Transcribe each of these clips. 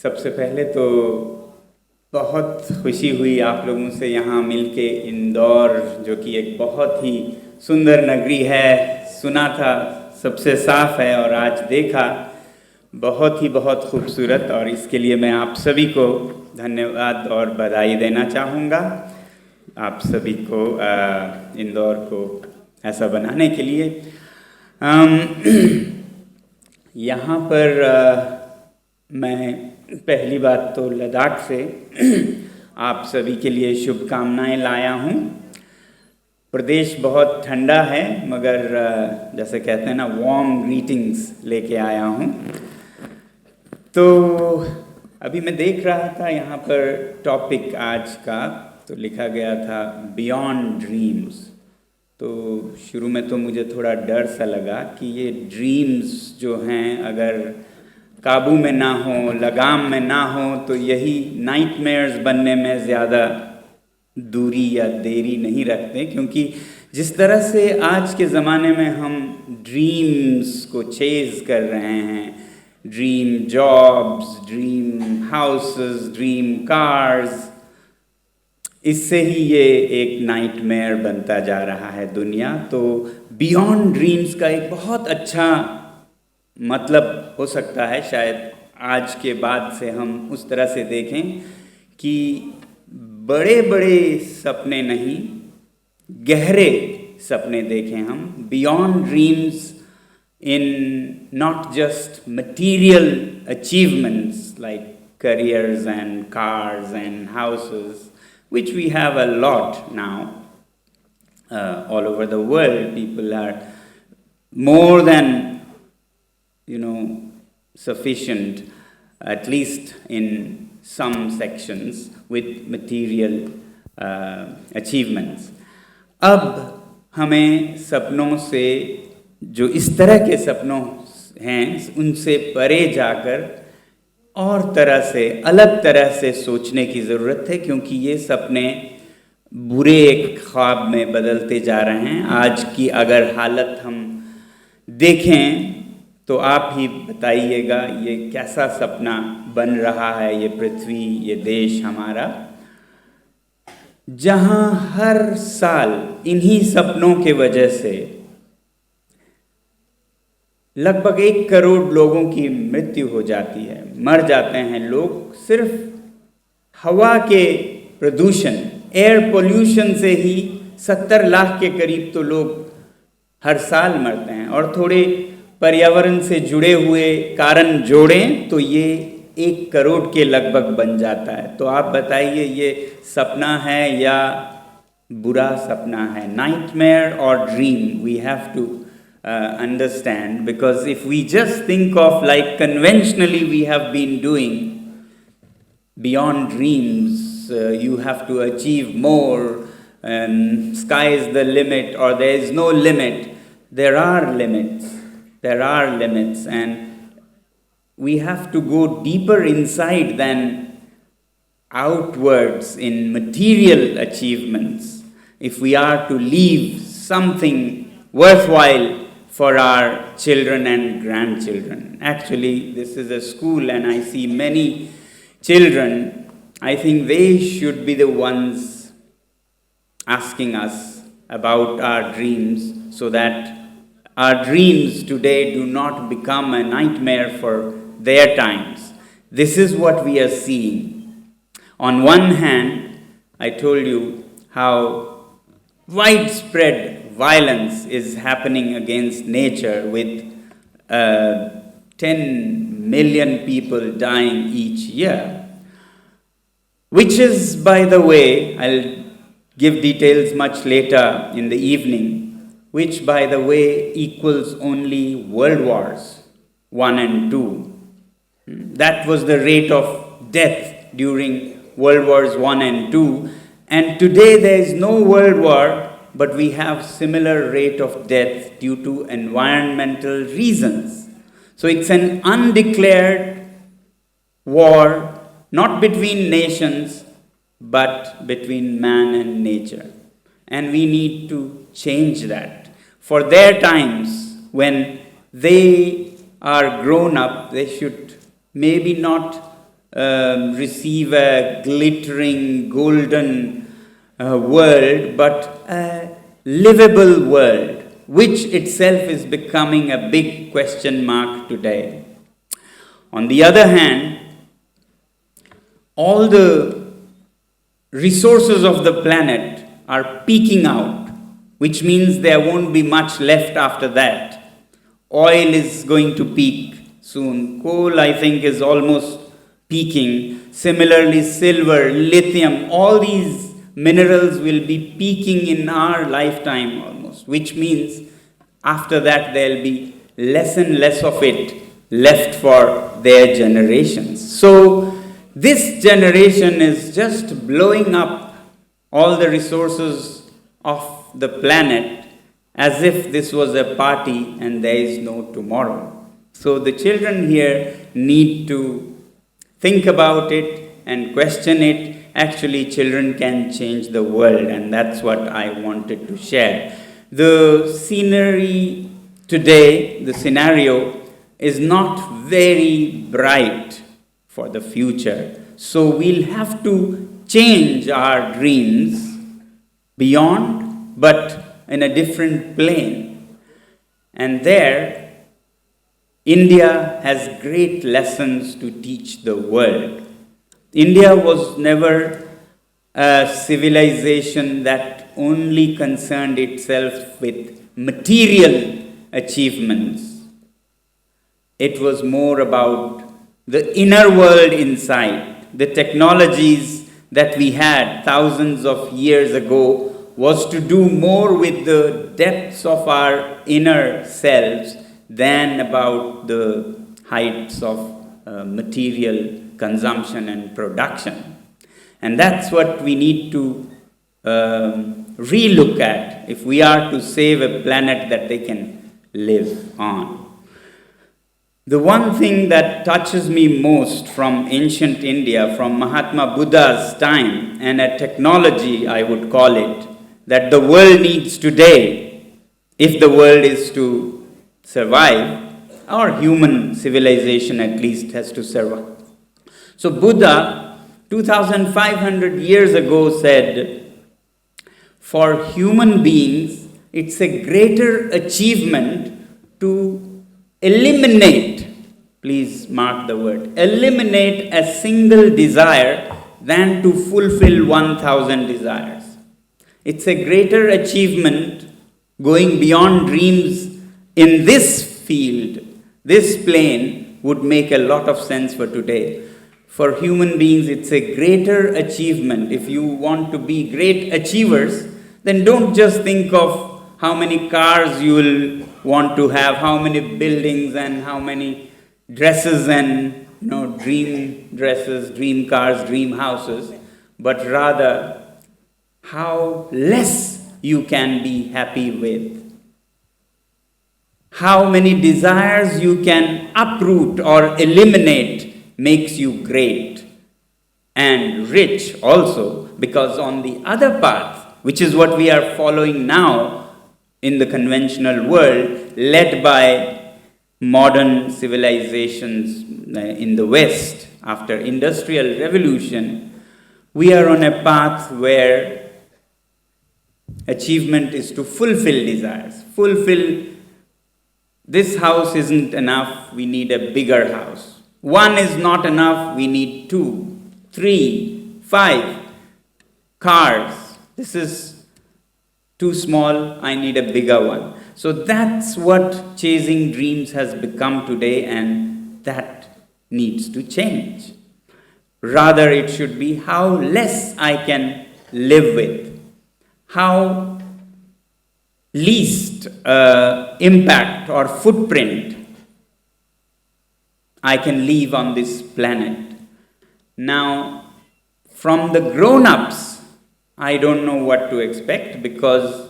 सबसे पहले तो बहुत खुशी हुई आप लोगों से यहाँ मिलके। इंदौर जो कि एक बहुत ही सुंदर नगरी है, सुना था सबसे साफ है, और आज देखा बहुत खूबसूरत। और इसके लिए मैं आप सभी को धन्यवाद और बधाई देना चाहूँगा, आप सभी को इंदौर को ऐसा बनाने के लिए। यहाँ पर मैं पहली बात तो लद्दाख से आप सभी के लिए शुभकामनाएं लाया हूँ। प्रदेश बहुत ठंडा है, मगर जैसे कहते हैं ना, वार्म ग्रीटिंग्स लेके आया हूँ। तो अभी मैं देख रहा था यहाँ पर टॉपिक आज का, तो लिखा गया था बियॉन्ड ड्रीम्स। तो शुरू में तो मुझे थोड़ा डर सा लगा कि ये ड्रीम्स जो हैं अगर काबू में ना हो, लगाम में ना हो, तो यही नाइटमेयर्स बनने में ज़्यादा दूरी या देरी नहीं रखते। क्योंकि जिस तरह से आज के ज़माने में हम ड्रीम्स को चेज़ कर रहे हैं, dream jobs, dream houses, dream cars, इससे ही ये एक नाइटमेयर बनता जा रहा है दुनिया। तो बियॉन्ड ड्रीम्स का एक बहुत अच्छा मतलब हो सकता है, शायद आज के बाद से हम उस तरह से देखें कि बड़े बड़े सपने नहीं, गहरे सपने देखें हम। Beyond dreams in not just material achievements like careers and cars and houses, which we have a lot now all over the world. People are more than sufficient, at least in some sections, with material achievements. अब हमें सपनों से, जो इस तरह के सपनों हैं, उनसे परे जाकर और तरह से, अलग तरह से सोचने की ज़रूरत है। क्योंकि ये सपने बुरे एक ख्वाब में बदलते जा रहे हैं। आज की अगर हालत हम देखें तो आप ही बताइएगा ये कैसा सपना बन रहा है, ये पृथ्वी, ये देश हमारा, जहाँ हर साल इन्हीं सपनों के वजह से लगभग 1 करोड़ लोगों की मृत्यु हो जाती है, मर जाते हैं लोग। सिर्फ हवा के प्रदूषण, एयर पोल्यूशन से ही 70 लाख के करीब तो लोग हर साल मरते हैं। और थोड़े पर्यावरण से जुड़े हुए कारण जोड़ें तो ये 1 करोड़ के लगभग बन जाता है। तो आप बताइए ये सपना है या बुरा सपना है? नाइटमेयर और dream, we have to understand, because if we just think of like conventionally we have been doing, beyond dreams, you have to achieve more, sky is the limit, or there is no limit. There are limits, and we have to go deeper inside than outwards in material achievements if we are to leave something worthwhile for our children and grandchildren. Actually, this is a school and I see many children. I think they should be the ones asking us about our dreams, so that our dreams today do not become a nightmare for their times. This is what we are seeing. On one hand, I told you how widespread violence is happening against nature, with 10 million people dying each year, which is, by the way, I'll give details much later in the evening, which, by the way, equals only World Wars 1 and 2. That was the rate of death during World Wars 1 and 2. And today there is no world war, but we have similar rate of death due to environmental reasons. So it's an undeclared war, not between nations, but between man and nature. And we need to change that. For their times, when they are grown up, they should maybe not receive a glittering golden world, but a livable world, which itself is becoming a big question mark today. On the other hand, all the resources of the planet are peaking out, which means there won't be much left after that. Oil is going to peak soon. Coal, I think, is almost peaking. Similarly, silver, lithium, all these minerals will be peaking in our lifetime almost, which means after that there'll be less and less of it left for their generations. So this generation is just blowing up all the resources of the planet as if this was a party and there is no tomorrow. So the children here need to think about it and question it. Actually, children can change the world, and that's what I wanted to share. The scenery today, the scenario, is not very bright for the future. So we'll have to change our dreams beyond, but in a different plane. And there, India has great lessons to teach the world. India was never a civilization that only concerned itself with material achievements. It was more about the inner world inside. The technologies that we had thousands of years ago was to do more with the depths of our inner selves than about the heights of material consumption and production. And that's what we need to relook at if we are to save a planet that they can live on. The one thing that touches me most from ancient India, from Mahatma Buddha's time, and a technology, I would call it, that the world needs today, if the world is to survive, or human civilization at least has to survive. So Buddha, 2,500 years ago, said, for human beings, it's a greater achievement to eliminate, please mark the word, eliminate a single desire than to fulfill 1,000 desires. It's a greater achievement going beyond dreams in this field, this plane would make a lot of sense for today. For human beings, it's a greater achievement. If you want to be great achievers, then don't just think of how many cars you will want to have, how many buildings and how many dresses and dream dresses, dream cars, dream houses, but rather how less you can be happy with. How many desires you can uproot or eliminate makes you great and rich also, because on the other path, which is what we are following now in the conventional world, led by modern civilizations in the West after industrial revolution, we are on a path where achievement is to fulfill desires. This house isn't enough, we need a bigger house. One is not enough, we need 2, 3, 5 cars. This is too small, I need a bigger one. So that's what chasing dreams has become today, and that needs to change. Rather, it should be how less I can live with, how least impact or footprint I can leave on this planet. Now, from the grown-ups, I don't know what to expect, because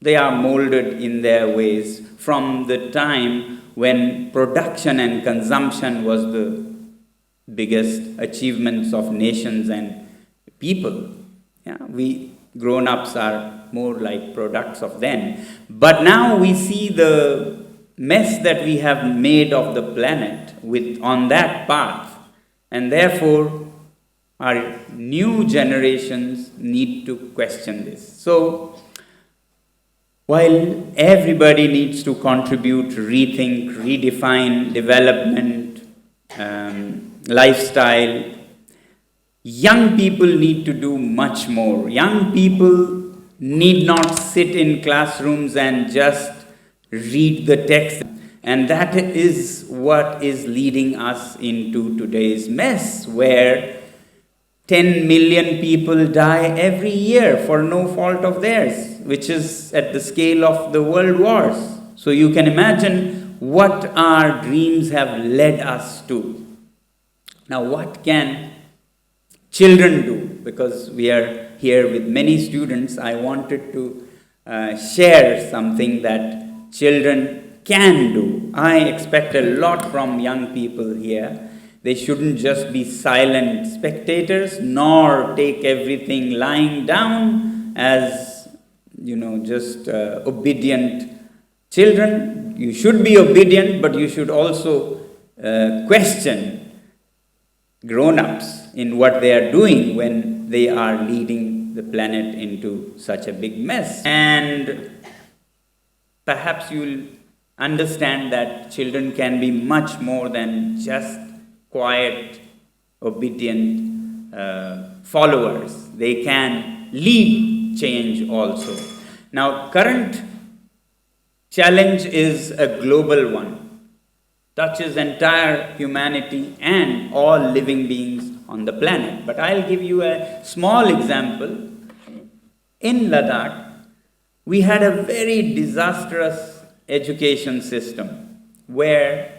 they are molded in their ways from the time when production and consumption was the biggest achievements of nations and people. Yeah, we grown-ups are more like products of then. But now we see the mess that we have made of the planet on that path. And therefore, our new generations need to question this. So, while everybody needs to contribute, rethink, redefine development, lifestyle, young people need to do much more. Young people need not sit in classrooms and just read the text. And that is what is leading us into today's mess, where 10 million people die every year for no fault of theirs, which is at the scale of the world wars. So you can imagine what our dreams have led us to. Now, what can children do? Because we are here with many students, I wanted to share something that children can do. I expect a lot from young people here. They shouldn't just be silent spectators, nor take everything lying down as, just obedient children. You should be obedient, but you should also question grown-ups in what they are doing when they are leading the planet into such a big mess. And perhaps you'll understand that children can be much more than just quiet, obedient followers. They can lead change also. Now, current challenge is a global one, touches entire humanity and all living beings on the planet. But I'll give you a small example. In Ladakh, we had a very disastrous education system where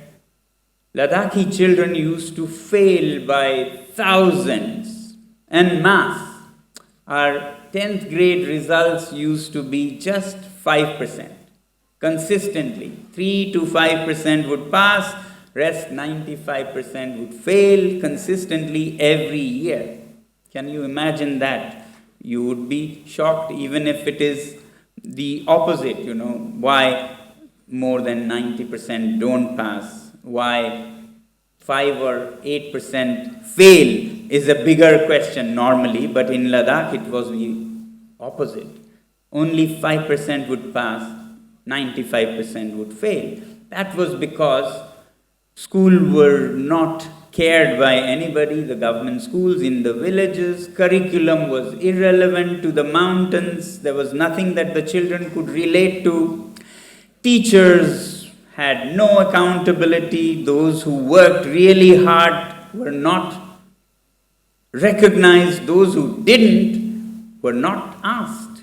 Ladakhi children used to fail by thousands en masse. Our 10th grade results used to be just 5%. Consistently, 3 to 5% would pass, rest 95% would fail consistently every year. Can you imagine that? You would be shocked even if it is the opposite, why more than 90% don't pass, why 5 or 8% fail is a bigger question normally, but in Ladakh it was the opposite. Only 5% would pass, 95% would fail. That was because schools were not cared by anybody, the government schools in the villages, curriculum was irrelevant to the mountains, there was nothing that the children could relate to. Teachers had no accountability. Those who worked really hard were not recognized. Those who didn't were not asked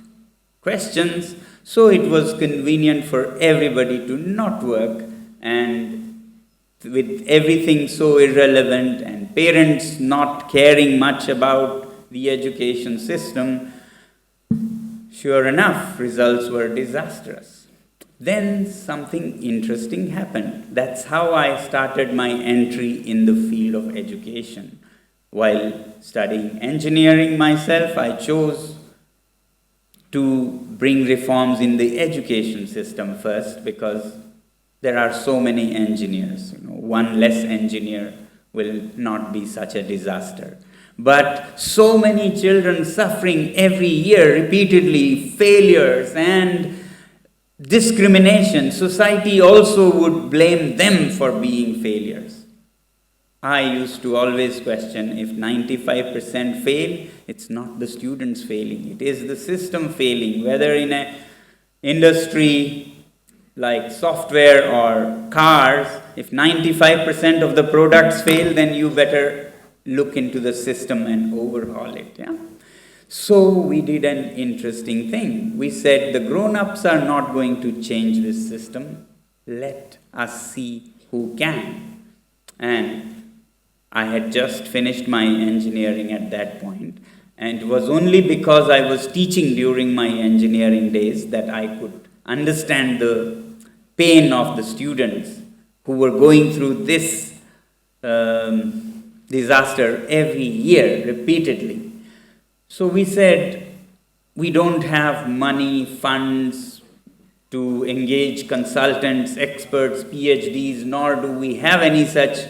questions. So it was convenient for everybody to not work, and with everything so irrelevant and parents not caring much about the education system, sure enough, results were disastrous. Then something interesting happened. That's how I started my entry in the field of education. While studying engineering myself, I chose to bring reforms in the education system first, because there are so many engineers. One less engineer will not be such a disaster. But so many children suffering every year, repeatedly, failures and discrimination. Society also would blame them for being failures. I used to always question, if 95% fail, it's not the students failing, it is the system failing, whether in an industry like software or cars. If 95% of the products fail, then you better look into the system and overhaul it. Yeah? So we did an interesting thing. We said the grown-ups are not going to change this system. Let us see who can. And I had just finished my engineering at that point, and it was only because I was teaching during my engineering days that I could understand the pain of the students who were going through this disaster every year, repeatedly. So we said, we don't have money, funds to engage consultants, experts, PhDs, nor do we have any such,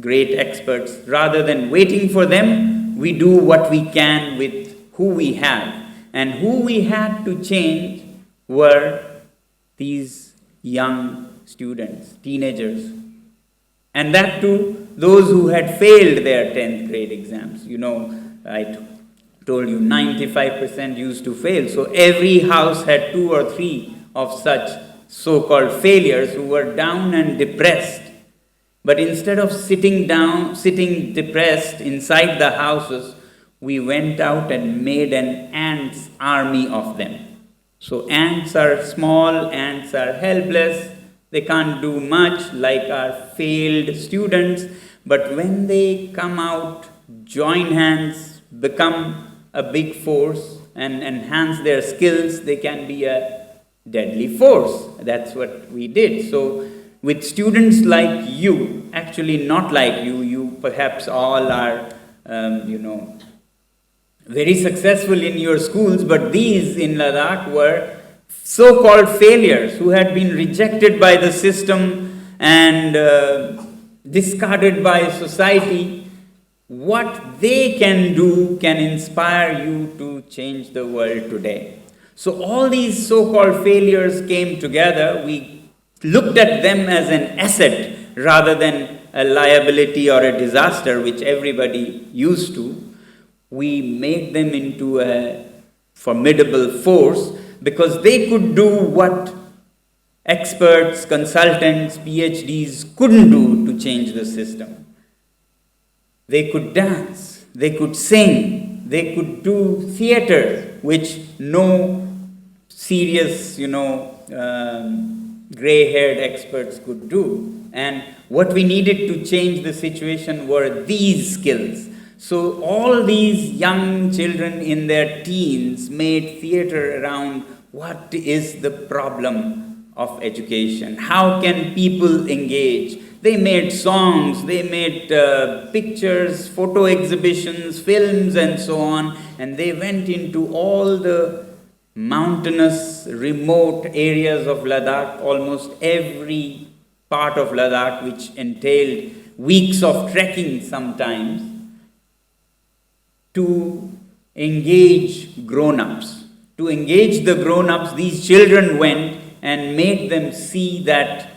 great experts. Rather than waiting for them, we do what we can with who we have. And who we had to change were these young students, teenagers. And that too, those who had failed their 10th grade exams. I told you 95% used to fail. So every house had 2 or 3 of such so-called failures who were down and depressed. But instead of sitting depressed inside the houses, we went out and made an ants army of them. So ants are small, ants are helpless, they can't do much like our failed students, but when they come out, join hands, become a big force and enhance their skills, they can be a deadly force. That's what we did. So with students like you, actually not like you perhaps all are, very successful in your schools, but these in Ladakh were so-called failures who had been rejected by the system and discarded by society. What they can do can inspire you to change the world today. So all these so-called failures came together. We looked at them as an asset rather than a liability or a disaster, which everybody used to. We made them into a formidable force because they could do what experts, consultants, PhDs couldn't do to change the system. They could dance, they could sing, they could do theater, which no serious, gray-haired experts could do. And what we needed to change the situation were these skills. So all these young children in their teens made theater around what is the problem of education. How can people engage? They made songs, they made pictures, photo exhibitions, films and so on. And they went into all the mountainous, remote areas of Ladakh, almost every part of Ladakh, which entailed weeks of trekking sometimes, to engage grown-ups. To engage the grown-ups, these children went and made them see that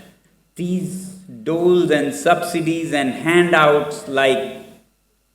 these doles and subsidies and handouts like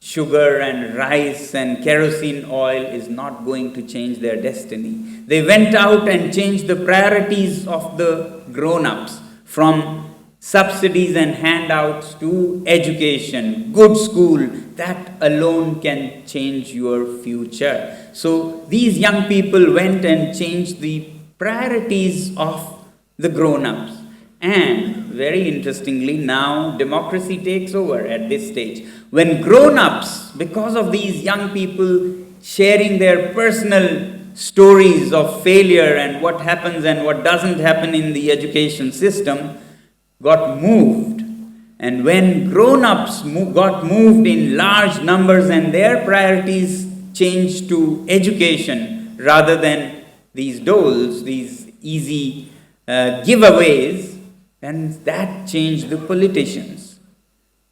sugar and rice and kerosene oil is not going to change their destiny. They went out and changed the priorities of the grown-ups from subsidies and handouts to education, good school. That alone can change your future. So these young people went and changed the priorities of the grown-ups. And very interestingly, now democracy takes over at this stage. When grown-ups, because of these young people sharing their personal stories of failure and what happens and what doesn't happen in the education system, got moved. And when grown-ups got moved in large numbers and their priorities changed to education rather than these doles, these easy giveaways, and that changed the politicians.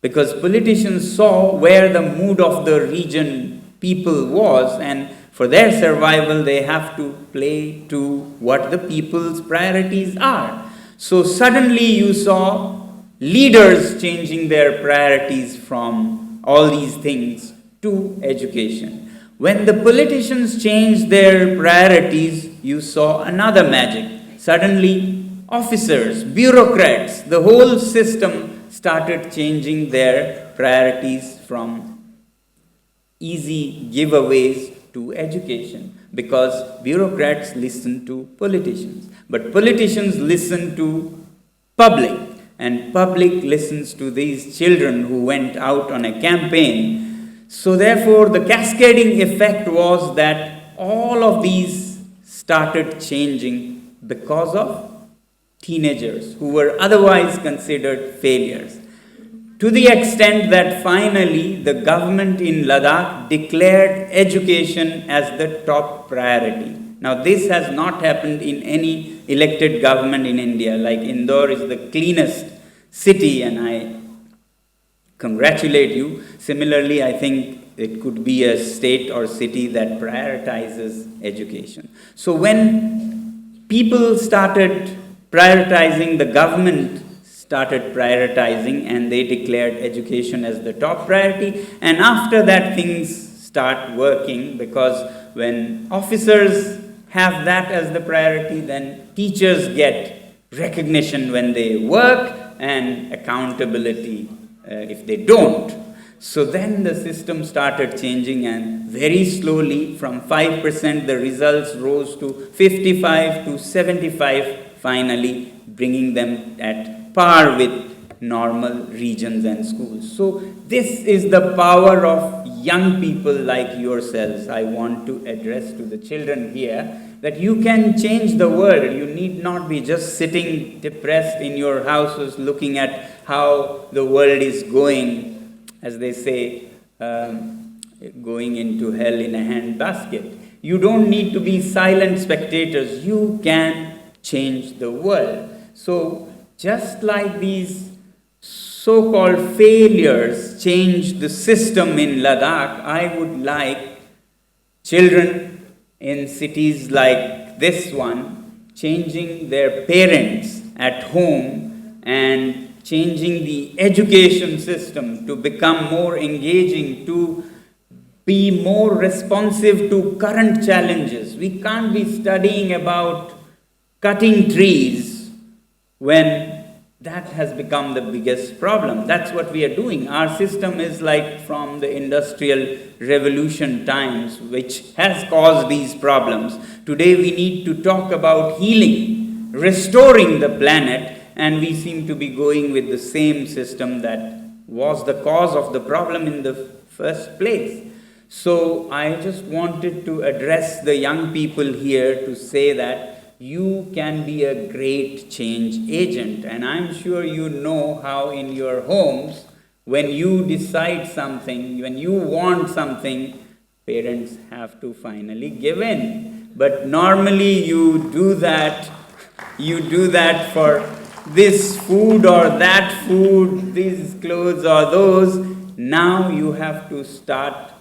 Because politicians saw where the mood of the region people was, and for their survival they have to play to what the people's priorities are. So suddenly you saw leaders changing their priorities from all these things to education. When the politicians changed their priorities, you saw another magic. Suddenly, officers, bureaucrats, the whole system started changing their priorities from easy giveaways to education, because bureaucrats listen to politicians. But politicians listen to public, and public listens to these children who went out on a campaign. So therefore, the cascading effect was that all of these started changing because of teenagers who were otherwise considered failures. To the extent that finally the government in Ladakh declared education as the top priority. Now this has not happened in any elected government in India. Like Indore is the cleanest city, and I congratulate you. Similarly, I think it could be a state or city that prioritizes education. So when people started prioritizing, the government started prioritizing, and they declared education as the top priority. And after that, things start working, because when officers have that as the priority, then teachers get recognition when they work and accountability if they don't. So then the system started changing, and very slowly from 5% the results rose to 55 to 75, finally bringing them at par with normal regions and schools. So this is the power of young people like yourselves. I want to address to the children here that you can change the world. You need not be just sitting depressed in your houses looking at how the world is going, as they say, going into hell in a handbasket. You don't need to be silent spectators. You can change the world. So just like these so-called failures changed the system in Ladakh, I would like children in cities like this one changing their parents at home and changing the education system to become more engaging, to be more responsive to current challenges. We can't be studying about cutting trees when that has become the biggest problem. That's what we are doing. Our system is like from the Industrial Revolution times, which has caused these problems. Today we need to talk about healing, restoring the planet, and we seem to be going with the same system that was the cause of the problem in the first place. So I just wanted to address the young people here to say that you can be a great change agent. And I'm sure you know how in your homes, when you decide something, when you want something, parents have to finally give in. But normally you do that for this food or that food, these clothes or those. Now you have to start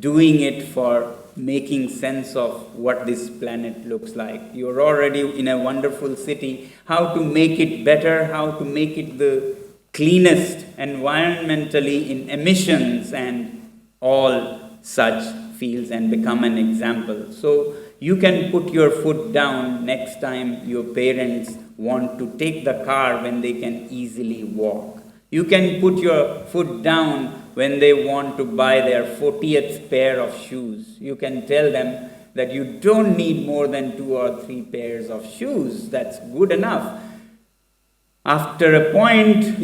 doing it for making sense of what this planet looks like. You're already in a wonderful city. How to make it better, how to make it the cleanest environmentally in emissions and all such fields, and become an example. So you can put your foot down next time your parents want to take the car when they can easily walk. You can put your foot down when they want to buy their 40th pair of shoes. You can tell them that you don't need more than 2 or 3 pairs of shoes. That's good enough. After a point,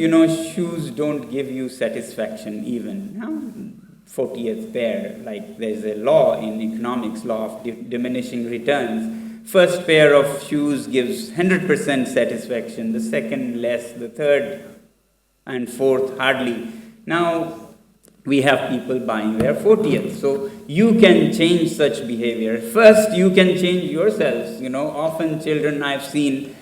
shoes don't give you satisfaction even. 40th pair, like there's a law in economics, law of diminishing returns. First pair of shoes gives 100% satisfaction, the second less, the third and fourth hardly. Now, we have people buying their 40th. So you can change such behavior. First, you can change yourselves. Often children I've seen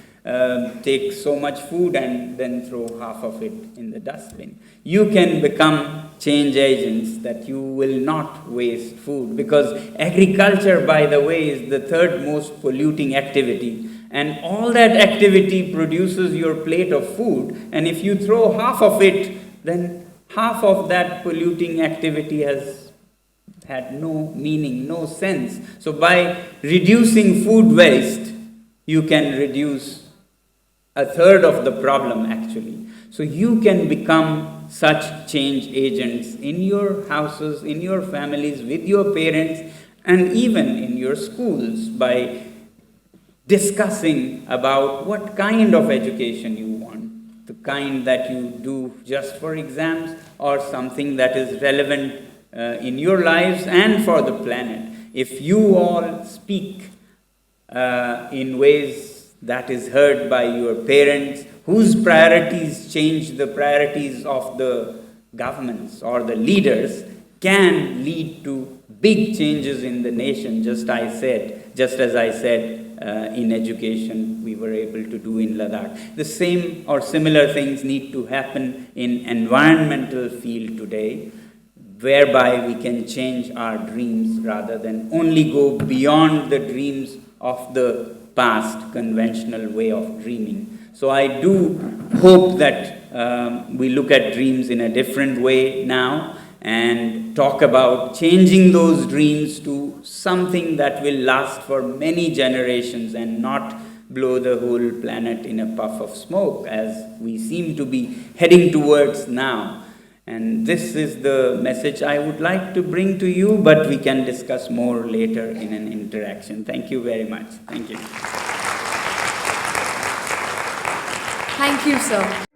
take so much food and then throw half of it in the dustbin. You can become change agents that you will not waste food, because agriculture, by the way, is the third most polluting activity. And all that activity produces your plate of food. And if you throw half of it, then half of that polluting activity has had no meaning, no sense. So by reducing food waste, you can reduce a third of the problem actually. So you can become such change agents in your houses, in your families, with your parents, and even in your schools by discussing about what kind of education you want, the kind that you do just for exams or something that is relevant in your lives and for the planet. If you all speak in ways that is heard by your parents, whose priorities change the priorities of the governments or the leaders, can lead to big changes in the nation, just as I said, in education we were able to do in Ladakh. The same or similar things need to happen in environmental field today, whereby we can change our dreams rather than only go beyond the dreams of the past conventional way of dreaming. So I do hope that we look at dreams in a different way now and talk about changing those dreams to something that will last for many generations and not blow the whole planet in a puff of smoke as we seem to be heading towards now. And this is the message I would like to bring to you, but we can discuss more later in an interaction. Thank you very much. Thank you. Thank you, sir.